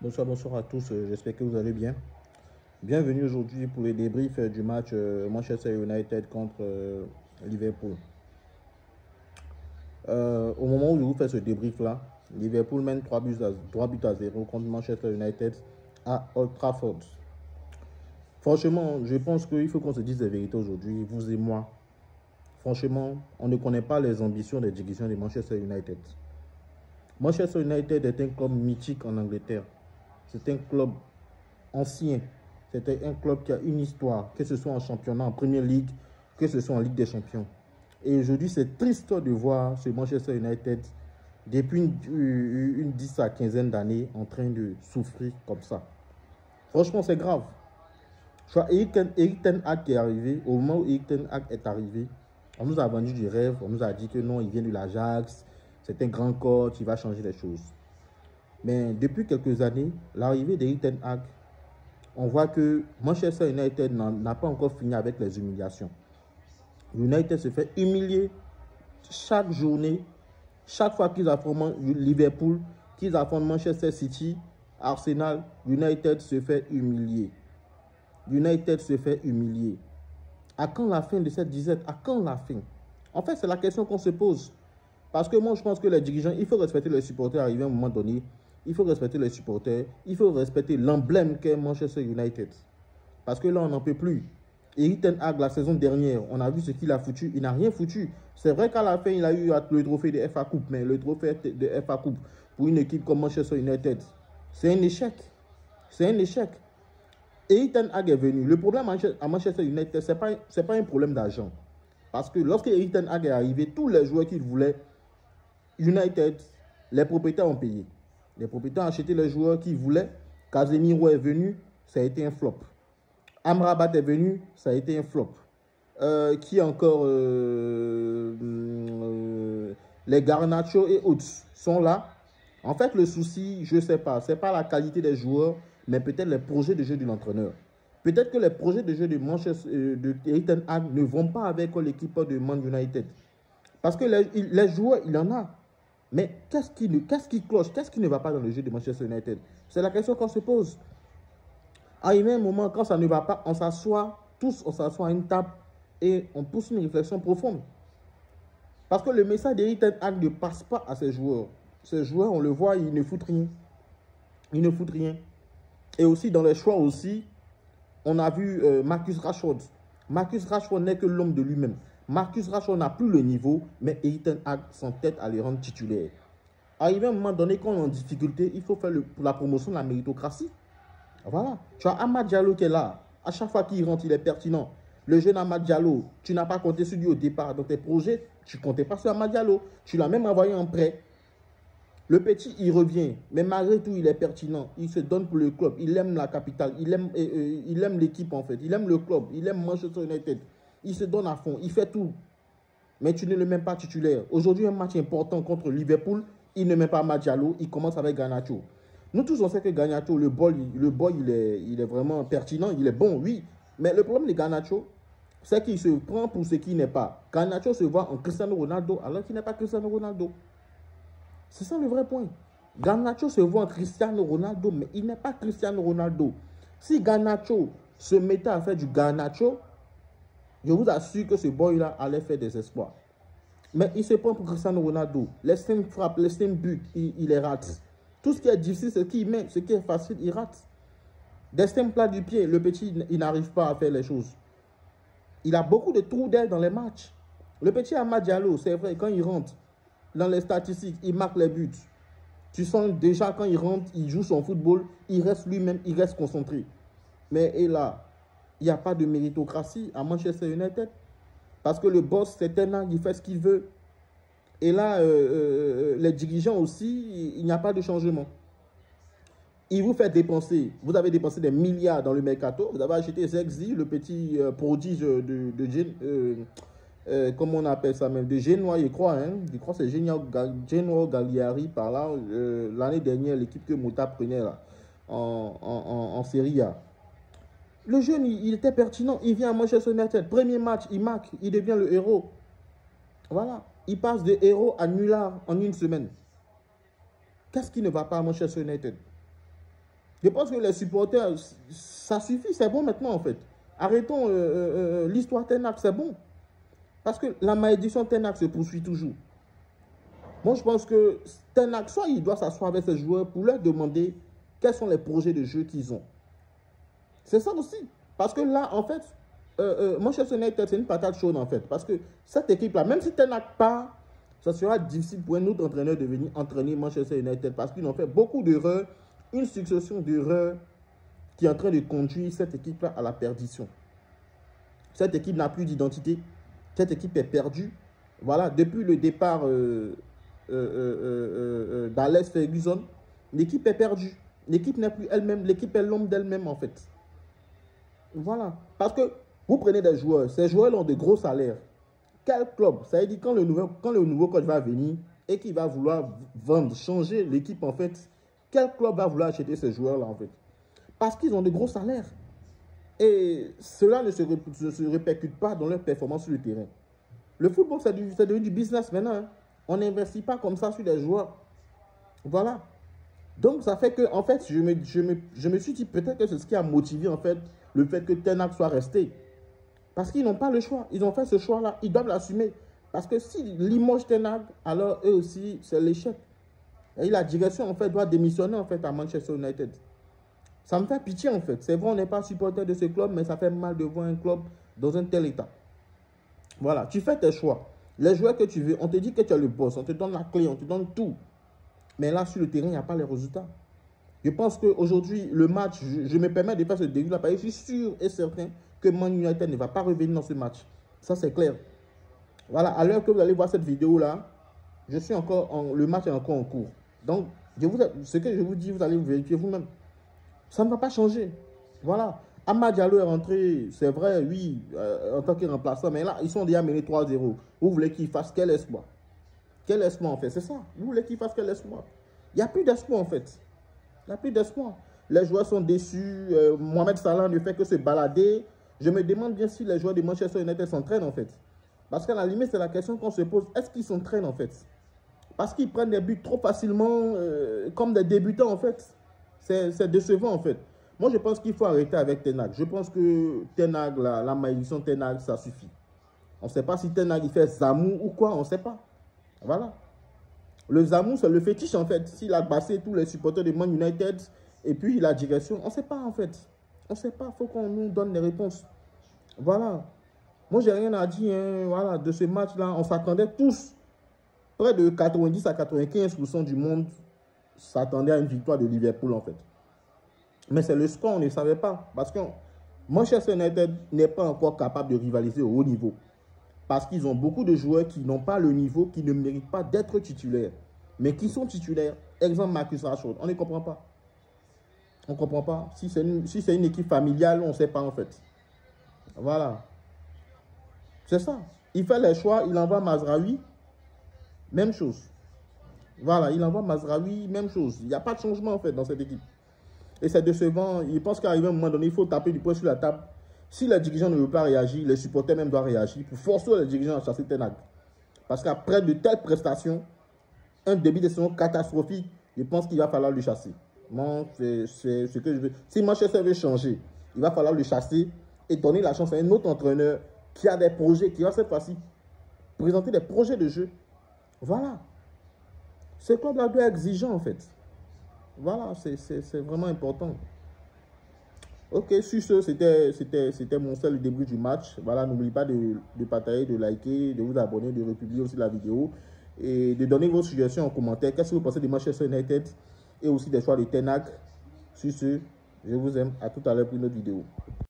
Bonsoir à tous, j'espère que vous allez bien. Bienvenue aujourd'hui pour le débrief du match Manchester United contre Liverpool. Au moment où je vous fais ce débrief-là, Liverpool mène 3 buts à 0 contre Manchester United à Old Trafford. Franchement, je pense qu'il faut qu'on se dise la vérité aujourd'hui, vous et moi. Franchement, on ne connaît pas les ambitions des dirigeants de Manchester United. Manchester United est un club mythique en Angleterre. C'est un club ancien. C'était un club qui a une histoire, que ce soit en championnat, en Premier League, que ce soit en Ligue des Champions. Et aujourd'hui, c'est triste de voir ce Manchester United, depuis une 10 à 15 d'années, en train de souffrir comme ça. Franchement, c'est grave. Eric Ten Hag qui est arrivé, au moment où Eric Ten Hag est arrivé, on nous a vendu du rêve, on nous a dit que non, il vient de l'Ajax, c'est un grand coach, il va changer les choses. Mais depuis quelques années, l'arrivée d'Eric Ten Hag, on voit que Manchester United n'a pas encore fini avec les humiliations. United se fait humilier chaque journée, chaque fois qu'ils affrontent Liverpool, qu'ils affrontent Manchester City, Arsenal, United se fait humilier. United se fait humilier. À quand la fin de cette disette? À quand la fin? En fait, c'est la question qu'on se pose. Parce que moi, je pense que les dirigeants, il faut respecter les supporters arrivé à un moment donné. Il faut respecter les supporters. Il faut respecter l'emblème qu'est Manchester United. Parce que là, on n'en peut plus. Eric Ten Hag, la saison dernière, on a vu ce qu'il a foutu. Il n'a rien foutu. C'est vrai qu'à la fin, il a eu le trophée de FA Coupe. Mais le trophée de FA Coupe pour une équipe comme Manchester United, c'est un échec. C'est un échec. Eric Ten Hag est venu. Le problème à Manchester United, ce n'est pas un problème d'argent. Parce que lorsque Eric Ten Hag est arrivé, tous les joueurs qu'il voulait, United, les propriétaires ont payé. Les propriétaires ont acheté les joueurs qu'ils voulaient. Casemiro est venu, ça a été un flop. Amrabat est venu, ça a été un flop. Qui encore les Garnacho et autres sont là. En fait, le souci, je ne sais pas, ce n'est pas la qualité des joueurs, mais peut-être les projets de jeu de l'entraîneur. Peut-être que les projets de jeu de Manchester, de Eric Ten Hag ne vont pas avec l'équipe de Man United. Parce que les joueurs, il en a. Mais qu'est-ce qui cloche? Qu'est-ce qui ne va pas dans le jeu de Manchester United? C'est la question qu'on se pose. À un moment, quand ça ne va pas, on s'assoit, tous on s'assoit à une table et on pousse une réflexion profonde. Parce que le message d'Eric Ten Hag ne passe pas à ces joueurs. Ces joueurs, on le voit, ils ne foutent rien. Ils ne foutent rien. Et aussi, dans les choix aussi, on a vu Marcus Rashford. Marcus Rashford n'est que l'homme de lui-même. Marcus Rashford n'a plus le niveau, mais Eric Ten Hag s'entête à les rendre titulaires. Arrivé à un moment donné, quand on est en difficulté, il faut faire la promotion de la méritocratie. Voilà. Tu as Amad Diallo qui est là. À chaque fois qu'il rentre, il est pertinent. Le jeune Amad Diallo, tu n'as pas compté sur lui au départ. Dans tes projets, tu ne comptais pas sur Amad Diallo. Tu l'as même envoyé en prêt. Le petit, il revient. Mais malgré tout, il est pertinent. Il se donne pour le club. Il aime la capitale. Il aime l'équipe, en fait. Il aime le club. Il aime Manchester United. Il se donne à fond. Il fait tout. Mais tu ne le mets pas titulaire. Aujourd'hui, un match important contre Liverpool, il ne met pas Amad Diallo. Il commence avec Garnacho. Nous tous, on sait que Garnacho, le boy, il est vraiment pertinent. Il est bon, oui. Mais le problème de Garnacho, c'est qu'il se prend pour ce qu'il n'est pas. Garnacho se voit en Cristiano Ronaldo alors qu'il n'est pas Cristiano Ronaldo. C'est ça le vrai point. Garnacho se voit en Cristiano Ronaldo, mais il n'est pas Cristiano Ronaldo. Si Garnacho se mettait à faire du Garnacho, je vous assure que ce boy-là allait faire des espoirs. Mais il se prend pour Cristiano Ronaldo. Les stem frappes, les stem buts, il les rate. Tout ce qui est difficile, c'est ce qu'il met. Ce qui est facile, il rate. Des stem plats du pied, le petit, il n'arrive pas à faire les choses. Il a beaucoup de trous d'air dans les matchs. Le petit Amad Diallo, c'est vrai, quand il rentre dans les statistiques, il marque les buts. Tu sens déjà quand il rentre, il joue son football, il reste lui-même, il reste concentré. Mais et là, il n'y a pas de méritocratie à Manchester United. Parce que le boss, c'est Ten Hag, il fait ce qu'il veut. Et là, les dirigeants aussi, il n'y a pas de changement. Il vous fait dépenser, vous avez dépensé des milliards dans le mercato, vous avez acheté Zexi, le petit prodige comment on appelle ça même, de Genoa, je crois que c'est Genoa Galliari par là, l'année dernière, l'équipe que Mota prenait là, en Serie A. Le jeune, il était pertinent, il vient à Manchester United, premier match, il marque, il devient le héros. Voilà, il passe de héros à nulard en une semaine. Qu'est-ce qui ne va pas à Manchester United? Je pense que les supporters, ça suffit, c'est bon maintenant en fait. Arrêtons l'histoire Ten Hag, c'est bon. Parce que la malédiction Ten Hag se poursuit toujours. Moi, je pense que Ten Hag, soit il doit s'asseoir avec ses joueurs pour leur demander quels sont les projets de jeu qu'ils ont. C'est ça aussi. Parce que là, en fait, Manchester United, c'est une patate chaude en fait. Parce que cette équipe-là, même si Ten Hag part, ça sera difficile pour un autre entraîneur de venir entraîner Manchester United. Parce qu'ils ont fait beaucoup d'erreurs, une succession d'erreurs qui est en train de conduire cette équipe-là à la perdition. Cette équipe n'a plus d'identité. Cette équipe est perdue. Voilà, depuis le départ d'Alex Ferguson, l'équipe est perdue. L'équipe n'est plus elle-même. L'équipe est l'homme d'elle-même, en fait. Voilà. Parce que vous prenez des joueurs. Ces joueurs ont de gros salaires. Quel club? Ça veut dire quand le nouveau coach va venir et qu'il va vouloir vendre, changer l'équipe, en fait, quel club va vouloir acheter ces joueurs-là, en fait? Parce qu'ils ont de gros salaires. Et cela ne se répercute pas dans leur performance sur le terrain. Le football, c'est devenu du business maintenant. Hein. On n'investit pas comme ça sur les joueurs. Voilà. Donc, ça fait que, en fait, je me suis dit peut-être que c'est ce qui a motivé, en fait, le fait que Ten Hag soit resté. Parce qu'ils n'ont pas le choix. Ils ont fait ce choix-là. Ils doivent l'assumer. Parce que si limoges Ten Hag, alors eux aussi, c'est l'échec. Et la direction, en fait, doit démissionner, en fait, à Manchester United. Ça me fait pitié, en fait. C'est vrai, on n'est pas supporter de ce club, mais ça fait mal de voir un club dans un tel état. Voilà, tu fais tes choix. Les joueurs que tu veux, on te dit que tu es le boss, on te donne la clé, on te donne tout. Mais là, sur le terrain, il n'y a pas les résultats. Je pense qu'aujourd'hui, le match, je me permets de faire ce début-là, parce que je suis sûr et certain que Man United ne va pas revenir dans ce match. Ça, c'est clair. Voilà, à l'heure que vous allez voir cette vidéo-là, le match est encore en cours. Donc, ce que je vous dis, vous allez vous vérifier vous-même. Ça ne va pas changer. Voilà. Amad Diallo est rentré, c'est vrai, oui, en tant que remplaçant, mais là, ils sont déjà menés 3-0. Vous voulez qu'il fasse quel espoir? Quel espoir, en fait? C'est ça. Vous voulez qu'il fasse quel espoir? Il n'y a plus d'espoir, en fait. Il n'y a plus d'espoir. Les joueurs sont déçus. Mohamed Salah ne fait que se balader. Je me demande bien si les joueurs de Manchester United s'entraînent, en fait. Parce qu'à la limite, c'est la question qu'on se pose. Est-ce qu'ils s'entraînent, en fait? Parce qu'ils prennent des buts trop facilement, comme des débutants, en fait. C'est décevant, en fait. Moi, je pense qu'il faut arrêter avec Ten Hag. Je pense que Ten Hag, la malédiction Ten Hag, ça suffit. On ne sait pas si Ten Hag il fait Zamou ou quoi, on ne sait pas. Voilà. Le Zamou, c'est le fétiche, en fait. S'il a passé tous les supporters de Man United et puis la direction, on ne sait pas, en fait. On ne sait pas. Il faut qu'on nous donne des réponses. Voilà. Moi, je n'ai rien à dire voilà, de ce match-là. On s'attendait tous, près de 90 à 95% du monde s'attendait à une victoire de Liverpool, en fait. Mais c'est le score, on ne savait pas. Parce que Manchester United n'est pas encore capable de rivaliser au haut niveau. Parce qu'ils ont beaucoup de joueurs qui n'ont pas le niveau, qui ne méritent pas d'être titulaires. Mais qui sont titulaires. Exemple, Marcus Rashford. On ne comprend pas. On ne comprend pas. Si c'est une équipe familiale, on ne sait pas en fait. Voilà. C'est ça. Il fait les choix, il envoie Mazraoui. Même chose. Voilà, il envoie Mazraoui, même chose. Il n'y a pas de changement en fait dans cette équipe. Et c'est décevant. Il pense qu'à un moment donné, il faut taper du poing sur la table. Si les dirigeants ne veulent pas réagir, les supporters même doivent réagir pour forcer les dirigeants à chasser Ten Hag. Parce qu'après de telles prestations, un début de saison catastrophique, je pense qu'il va falloir le chasser. Moi, c'est ce que je veux. Si Manchester veut changer, il va falloir le chasser et donner la chance à un autre entraîneur qui a des projets, qui va cette fois-ci présenter des projets de jeu. Voilà. Ce club-là doit être exigeant en fait. Voilà, c'est vraiment important. Ok, sur ce, c'était mon seul début du match. Voilà, n'oubliez pas de partager, de liker, de vous abonner, de republier aussi la vidéo et de donner vos suggestions en commentaire. Qu'est-ce que vous pensez de Manchester United et aussi des choix de Ten Hag? Sur ce, je vous aime. À tout à l'heure pour une autre vidéo.